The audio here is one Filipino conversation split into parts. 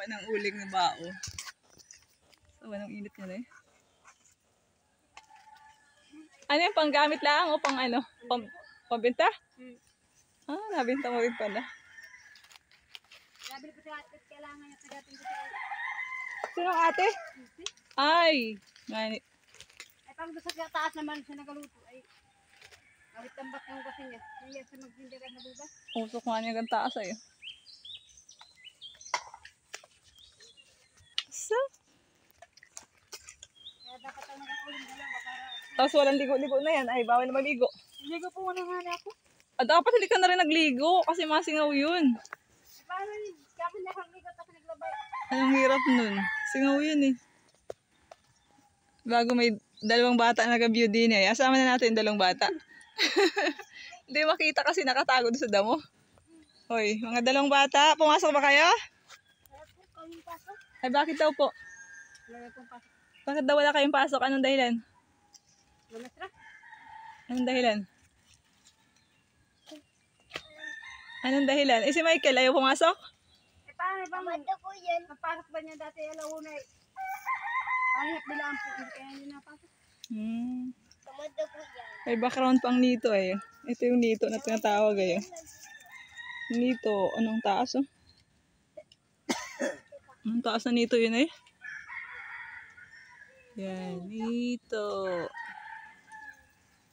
Kuha ng uling na bao. So, anong init niya na eh. Ano yung panggamit lang o pang ano? Pambenta? Ah, nabenta mo rin pala. Sabi ko sa ate, kailangan niya tagatin ko sa Sino ang ate? Ay! Ngani. ay pag doon sa taas naman siya nagaluto ay awit tambak ng kasi niya. Kaya sa magpindagan na buba. Usok nga niya ang taas ay. So? Kaya dapat ang nag-uling dalawa para... Tapos walang ligo-ligo na yan. Ay, bawal na maligo. Hindi ko po nga ako. Ah, dapat hindi ka na rin nagligo kasi masingaw yun. Paano yun? Kapit na kang ligot ako naglabay. Anong hirap nun? Singaw yun eh. Bago may dalawang bata na nag-view din eh. Asama na natin yung dalawang bata. Hindi makita kasi nakatago doon sa damo. Hoy, mga dalawang bata, pumasok ba kayo? Wala po kaming pasok. Ay, bakit daw po? Wala pong pasok. Bakit daw wala kayong pasok? Anong dahilan? Lumasra? Anong dahilan? Anong dahilan? Eh si Michael, ayaw pumasok? Eh paano ba mo? Po yan. Napasok ba niya dati alauna eh? Paano bilaan po? Hindi kaya hindi napasok. Tamad po yan. May background pang nito eh. Ito yung nito na tinatawag eh. Nito, anong taas oh? Anong taas na nito yun eh? Yan, nito.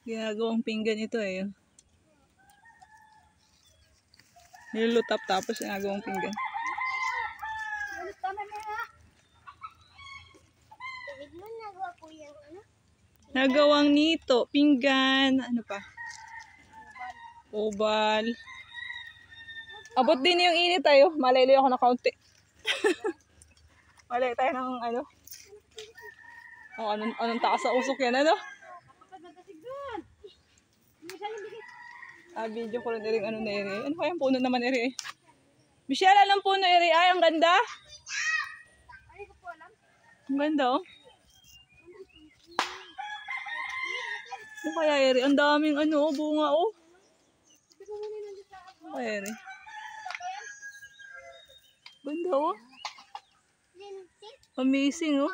Ginagawang pinggan ito eh. Nilulutap tapos ginagawang pinggan. Ulit naman na ha. Tawid mo nagawa po yung ano? Nagawang nito, pinggan, ano pa? Oval. Abot din yung init tayo. Malaylay ako na kaunti. Malay tayo ng ano. Oh, anong taas sa usok yan, ano? Kapag nagasig doon. Hindi siya yung bigit. Ah, video ko rin rin ano na ere. Ano kayang puno naman ere eh? Michelle, anong puno ere? Ay, ang ganda. Ay, ko po alam. Ang ganda oh. Ano kaya ere? Ang daming ano oh, bunga oh. Hindi ko muna nandun sa ako. Ano ere? Ganda oh. Amazing oh.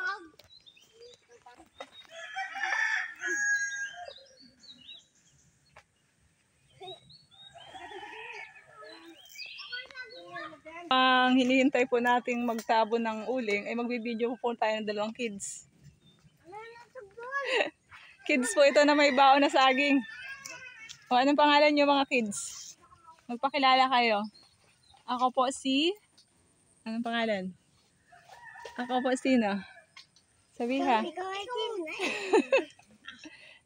Ang hinihintay po nating magtabo ng uling ay magbibideo po tayo ng dalawang kids. Kids po ito na may baon na saging. O anong pangalan niyo mga kids? Magpakilala kayo. Ako po si... Anong pangalan? Ako po sino? Sabiha.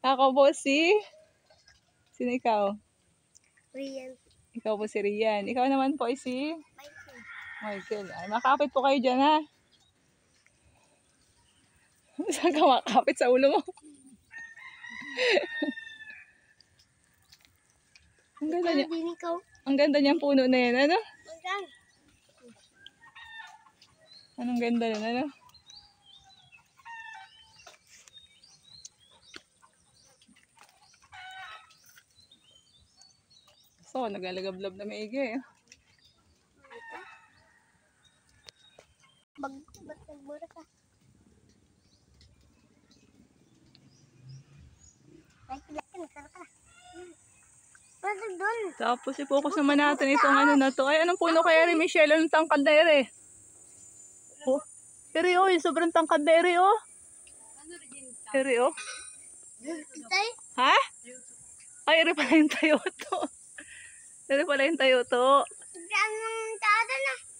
Ako po si... Sino ikaw? Rian. Ikaw po si Rian. Ikaw naman po ay si... Michael. Ay, makapit po kayo dyan, ha? Saan ka makapit sa ulo mo? Ang ganda niya. Ang ganda niyang puno na yan, ano? Anong ganda nun, ano? So, nagalagablab na maigi, eh. Ba't nagbura ka? Tapos i-focus naman natin itong ano na to. Ay, anong puno kaya rin, Michelle? Anong tangkad na ere? Oh, ere oh, yung sobrang tangkad na ere oh. Ere oh. Ha? Ay, ere pala yung tayo to. Ere pala yung tayo to.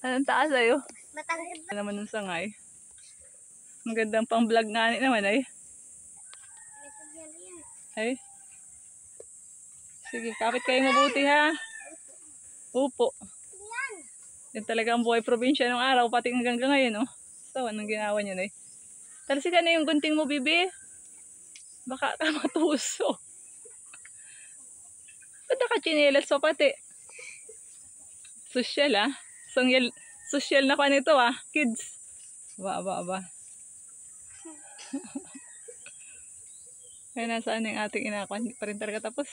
Anong taas ayo? Ano naman ng sangay? Ang gandang pang vlog nga naman ay. Ay. Sige, kapit kayo mabuti ha. Upo. Yan talaga ang buhay probinsya ng araw, pati hanggang ngayon, oh. So, anong ginawa niyo na eh? Talsika na yung gunting mo, bibi. Baka ka matuso. Ba't nakachinelas pa pati? Social, ah. Social na pa nito, ah. Kids. Aba. Kaya nasaan yung ating inakuan? Hindi pa rin talaga tapos.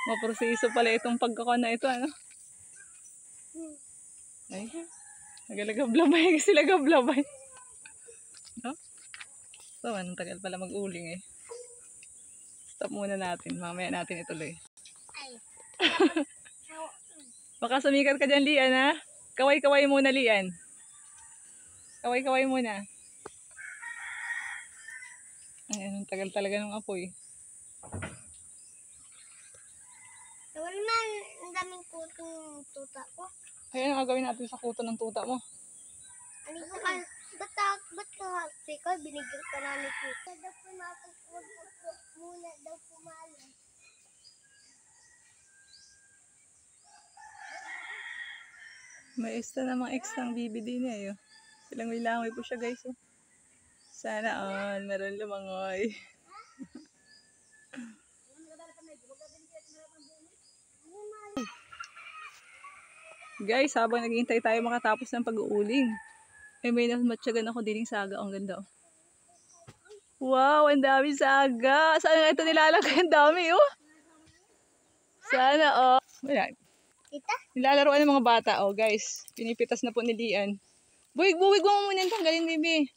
Maproseso pala itong pagkakuan na ito, ano? Ay. Nagalagablabay kasi lagablabay. No? So, anong tagal pala mag-uling eh. Stop muna natin. Mamaya natin ituloy. Baka sumikat ka dyan, Lian, ha? Kaway-kaway muna, Lian. Kaway-kaway muna. Ay, anong tagal talaga ng apoy. Wala naman, ang daming kutong tuta ko. Ay, ano gagawin natin sa kuto ng tuta mo? Ano ko ka? Ba't ka ka? Binigyan ka namin tuta. Daw pumatagpag muna daw pumalan. May namang extra bibi din eh. Oh. Langoy-langoy po siya guys. Oh. Sana all, meron lumangoy. Guys, habang naghihintay tayo makatapos ng pag-uuling, ay may namatyagan ako dining saga. Ang ganda. Oh. Wow, ang dami saga. Sana ito nilalagay? Ang dami oh. Sana oh. Wala. Nilalaro ng mga bata, oh guys. Pinipitas na po ni Lian. Buwig-buwig mo muna yung tanggalin, baby.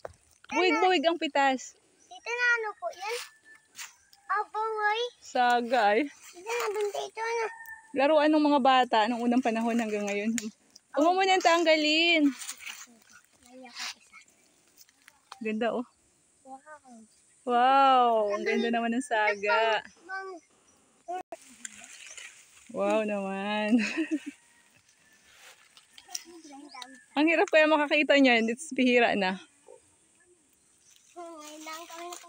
Buwig-buwig ang pitas. Dito na ano po yan? Aboy. Saga ay. Dito na dun dito na. Laruan ng mga bata nung unang panahon hanggang ngayon. Huwag mo muna yung tanggalin. Ganda, oh. Wow, ang ganda naman ng saga. Wow naman. Ang hirap kaya makakita niyan. It's bihira na.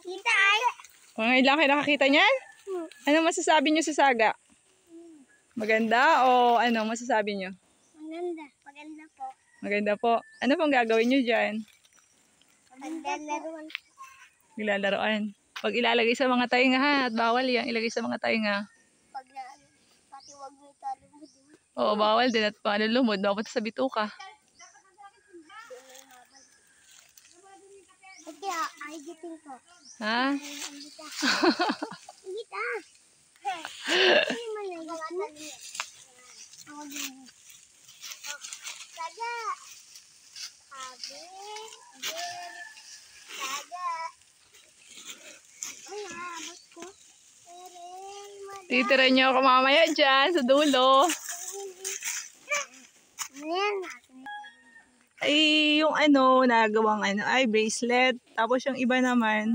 Kita ay. Ngayon lang kayo nakakita niyan? Ano masasabi niyo sa saga? Maganda o ano masasabi niyo? Maganda. Maganda po. Maganda po. Ano pong gagawin niyo dyan? Maglalaruan. Nilalaroan. Pag ilalagay sa mga tainga ha. At bawal yan. Ilagay sa mga tainga. Pag na, pati wag mo italong mo din. Oo, bawal din at panulumod. Mapunta sa bituka. Kaya, ay giting ko. Ha? Gita. Hindi man na gata niya. Ako din. Saga. Sabi. Saga. Ay, abot ko. Titira niyo ako mamaya dyan sa dulo. Ayan. Ay, yung ano, nagawang ano, ay bracelet. Tapos yung iba naman,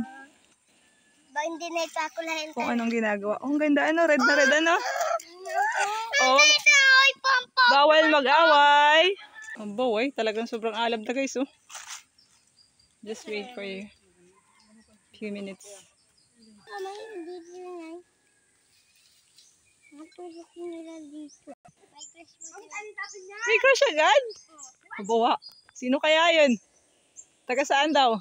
Ba, hindi na ipakulahin kung anong ginagawa. Oh, ang ganda, ano, red na red, ano. Oh, Ay, pampa. bawal mag-away. Oh, boy, talagang sobrang alab na guys, oh. Just wait for you. Few minutes. May dito na. Matulog nila dito. May Christmas. May crush agad? Bawa. Sino kaya yun? Taga saan daw?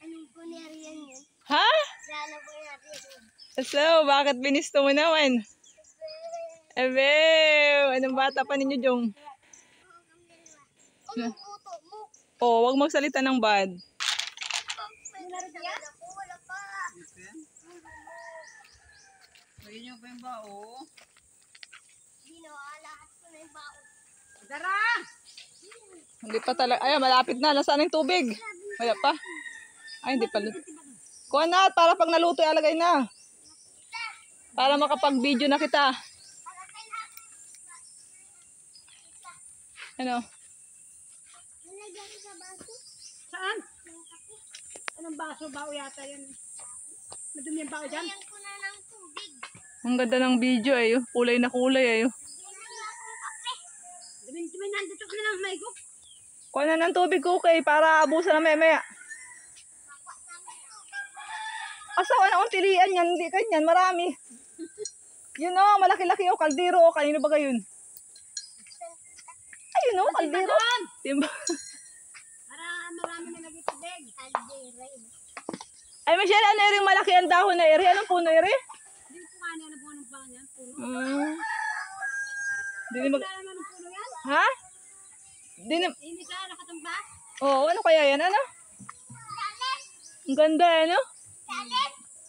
Anong punerian yun? Ha? Lalo po natin. So, bakit binisto mo naman? Ebe, anong bata pa ninyo, Jong? Ang puto mo. Oh, wag magsalita ng bad. Wala pa. Lagyan niyo pa yung bao. Lahat ko na yung baon. Dara! Hindi pa talaga. Ay, malapit na. Nasaan yung tubig? Wala pa. Ay, hindi pa. Kuha na, para pag naluto, alagay na. Para makapag-video na kita. Ano? Nalagyan ko sa baso. Saan? Anong baso? Bao yata yan. Madumi yung bao dyan? Lagyan ko na ng tubig. Ang ganda ng video eh. Kulay na kulay eh. Wala akong kape. Dumi nandito ka na lang may go. Kuha na ng tubig ko okay para abusan na maya. Asawa na untilian yan. Hindi kanyan. Marami. Yun o. Malaki-laki o. Kaldero o. Kanino ba gayon? Ayun o. Kaldero. Timba. Para marami na naging tubig. Ay, Michelle, ano yung malaki ang dahon na ere? Anong puno ere? Hindi ko kanya na buwan ng pang yan. Puno. Dini mag... Wala naman ng puno yan. Ha? Dini... Hindi ka nakatamba. Oo, ano kaya yan? Ano? Ang ganda ano?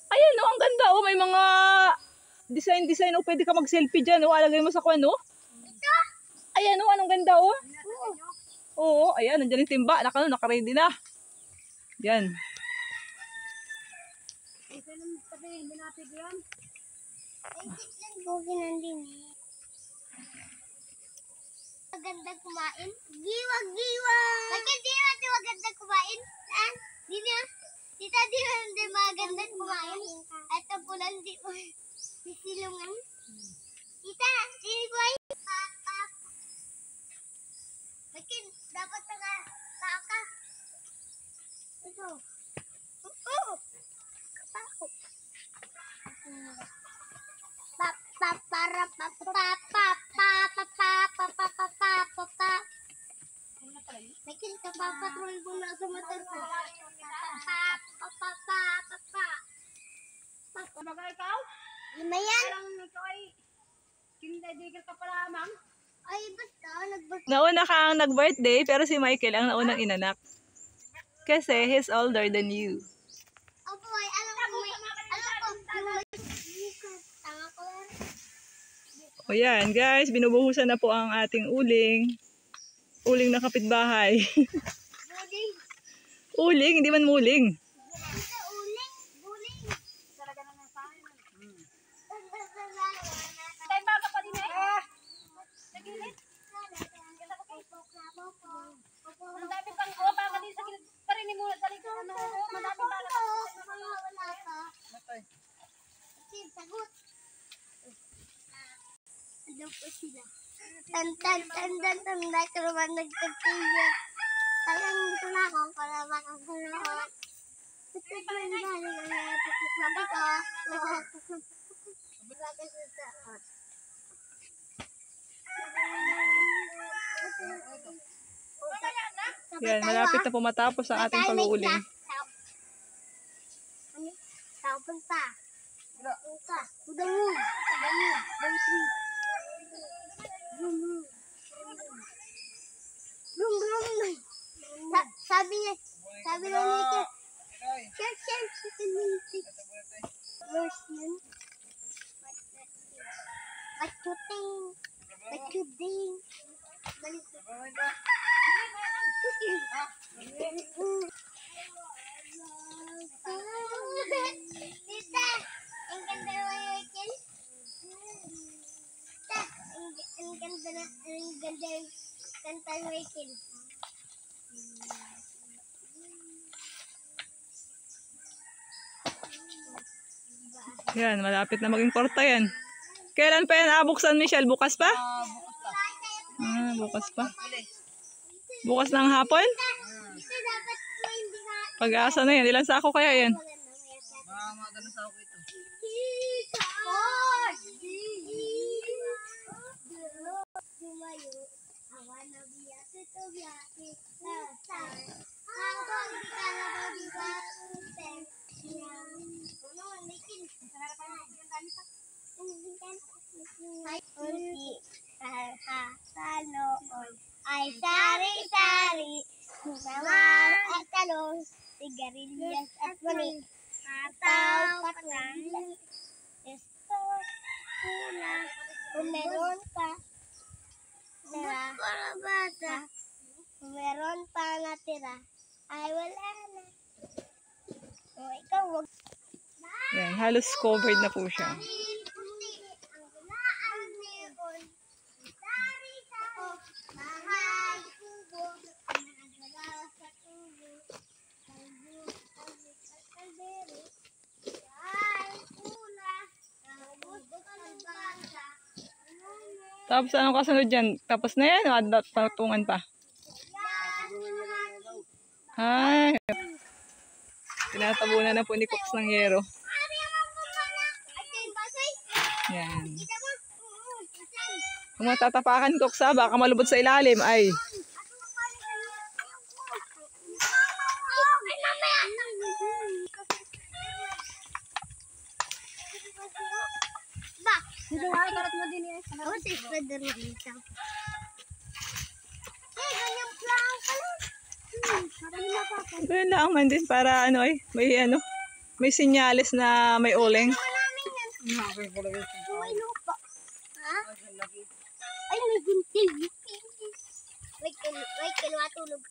Ayan o, ang ganda o. May mga design o. Pwede ka mag-selfie dyan o. Alagay mo sa kwan o. Ayan o, anong ganda o. Oo, ayan, nandiyan yung timba. Naka-ready na. Yan. Ito nang sabihin, hindi natin yan. Ay, lang bugin ang dinis. Maganda kumain? Giwa! Bakit di natin maganda kumain? Ah, di na. Tita, di na hindi maganda kumain. At ang pulang di mo. Sisilungan. Tita, sini ko ay. Pap. Bakit dapat tao ka? Ito. Oo. Kapako. Makin kapapatrol mo na sa motor ko. Kumbaga ikaw, Lima yan? parang ikaw ay kinaidigil ka pala, ma'am. Ay, basta. Nauna kang nag-birthday, pero si Michael ang naunang inanak. Kasi he's older than you. Opo, ay, alam ko. Tanga ko yan. O yan, guys, binubuhusan na po ang ating uling. Uling na kapitbahay. Buling. Uling, hindi man muling. Ito, uling. Buling. Talaga naman sa akin. Tayo Tayo baka pa din eh. Sa gilid. Ang dami pang baka din sa gilid. Parinig mo, dali ko. Madami baka. Wala ka. Sige, sagot. Ano po sila? Tan, ka naman nagtagpilyan. Talagang dito na ako para makakulungan. Ito po yung galing ang napakuklabi ko. Yan, malapit na po matapos ang ating pag-uuling. Tao punta. Punta. Udangu. Brum. Sabi niya Mika. Share, chicken music. Worse yun. Bachuting. Balik. Tita, ang ganda naman yung weekend. Tita, ang ganda yung kanta ng weekend. Yan, malapit na maging korta yan. Kailan pa yan abuksan, Michelle? Bukas pa? Bukas pa. Bukas ng hapon? Tita, dapat ko hindi ka... Pag-asa na yan. Ilan sako kaya yan? Mga ganun sa ako ito. Ay sari-sari, mga at talong, sigarilyas at mani. Ataw, patang, esto, pula, kung meron pa, kung meron pa natira, ay wala na. O ikaw, wag. Yan, halos covered na po siya. Ang gulaan meron, sari-sari, bahay, kubo, nagdala sa tubo, kalbo, kaldero, ay, pula, kalbos, kalbasa, Tapos anong kasunod dyan? Tapos na yan? O patungan pa? Ay. Tinatabunan na po ni Cox ng yero. Yan. Kung matatapakan, Cox, ha, baka malubot sa ilalim. Ay. Hindi nga, karat mo din eh. Ako si Spider-Man ito. Ganyan lang pala. Ganyan lang man din para ano ay, may senyales na may uling. Namin yan. May lupa. Ha? Ay, may gunting. Wait, kinuha tulog.